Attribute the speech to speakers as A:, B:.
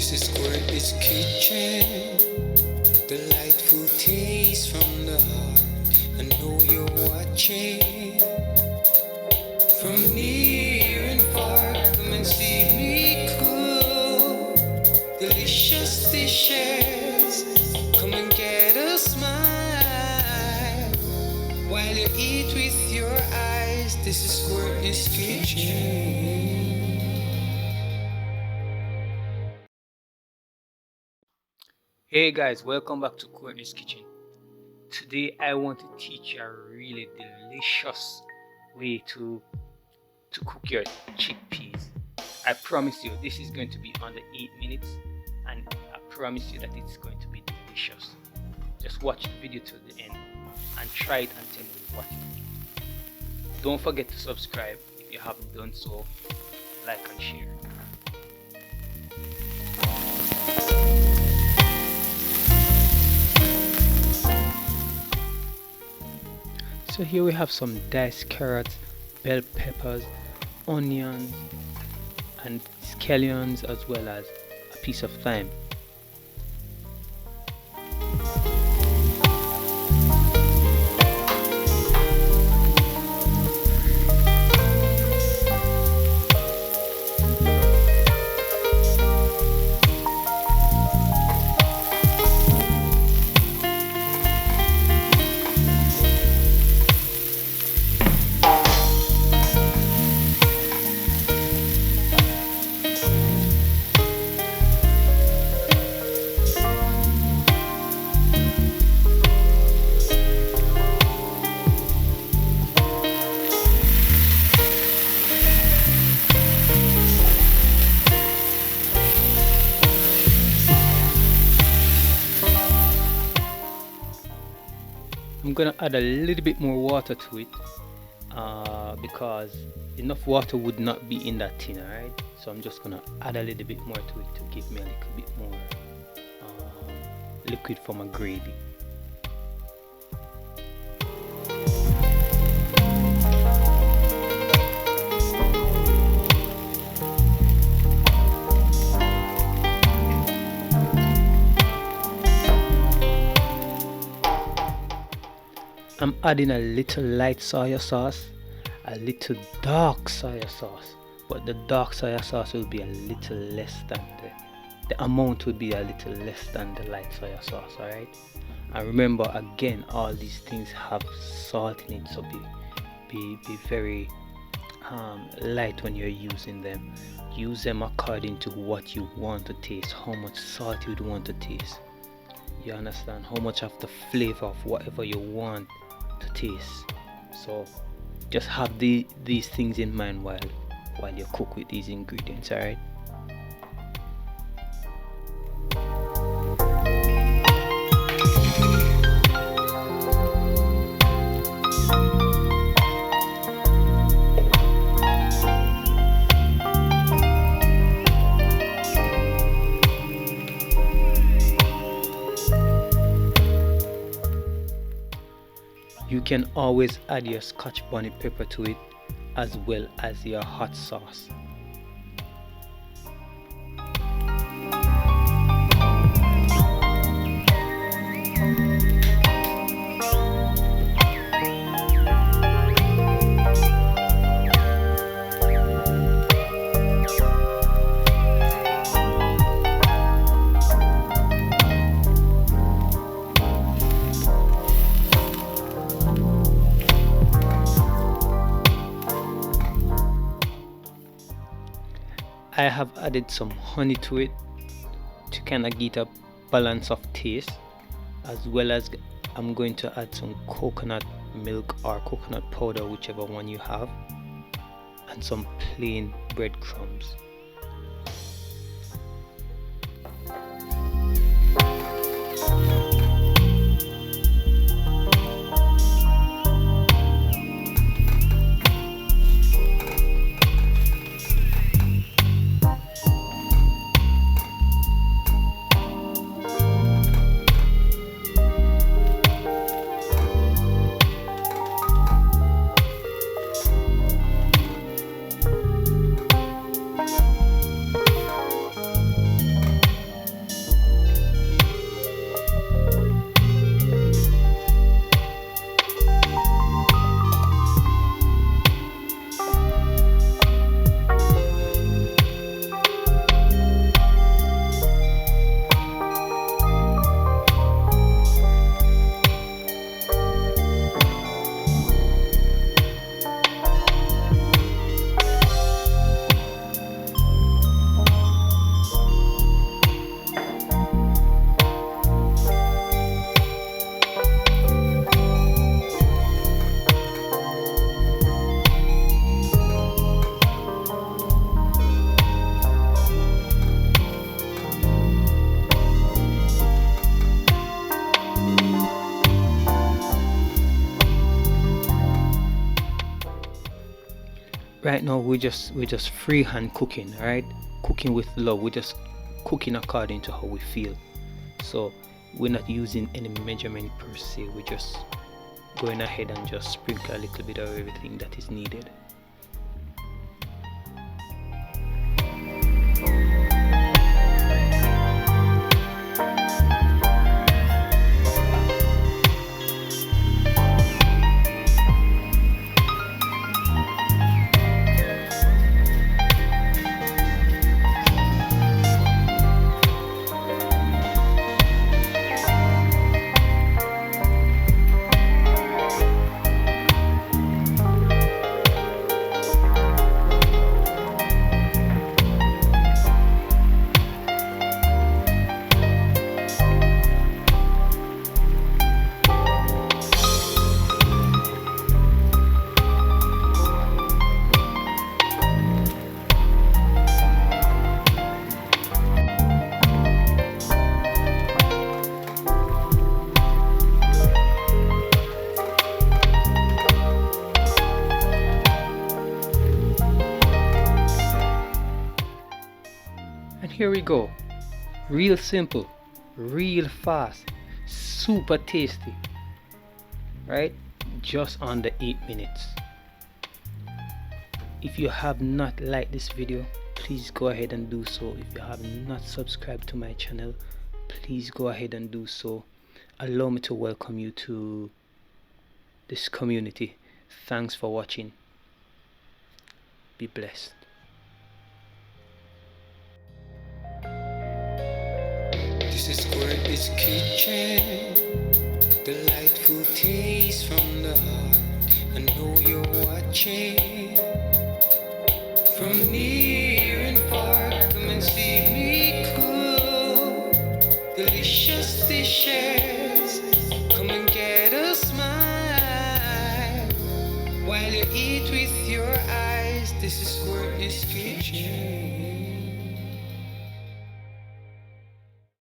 A: This is Courtney's Kitchen, delightful taste from the heart. I know you're watching from near and far. Come and see me cook delicious dishes. Come and get a smile while you eat with your eyes. This is Courtney's Kitchen.
B: Hey guys, welcome back to Courtney's Kitchen. Today I want to teach you a really delicious way to cook your chickpeas. I promise you this is going to be under 8 minutes, and I promise you that it's going to be delicious. Just watch the video to the end and try it and tell me what you think. Don't forget to subscribe if you haven't done so, like and share. So here we have some diced carrots, bell peppers, onions and scallions, as well as a piece of thyme. I'm gonna add a little bit more water to it because enough water would not be in that tin, alright? So I'm just gonna add a little bit more to it to give me a little bit more liquid for my gravy. I'm adding a little light soy sauce, a little dark soy sauce, but the dark soy sauce will be a little less than the amount will be a little less than the light soy sauce, alright? And remember, again, all these things have salt in it, so be very light when you're using them. Use them according to what you want to taste, how much salt you would want to taste. You understand? How much of the flavor of whatever you want to taste. So just have these things in mind while you cook with these ingredients, alright? You can always add your Scotch bonnet pepper to it, as well as your hot sauce. I have added some honey to it to kind of get a balance of taste, as well as I'm going to add some coconut milk or coconut powder, whichever one you have, and some plain breadcrumbs. right now we're just freehand cooking, right? Cooking with love. We're just cooking according to how we feel. So we're not using any measurement per se. We're just going ahead and just sprinkle a little bit of everything that is needed. And here we go. Real simple, real fast, super tasty. Right? Just under 8 minutes. If you have not liked this video, please go ahead and do so. If you have not subscribed to my channel, please go ahead and do so. Allow me to welcome you to this community. Thanks for watching. Be blessed.
A: This is CHICKPEAS Kitchen, delightful taste from the heart. I know you're watching from near and far. Come and see me cook delicious dishes. Come and get a smile while you eat with your eyes. This is CHICKPEAS Kitchen.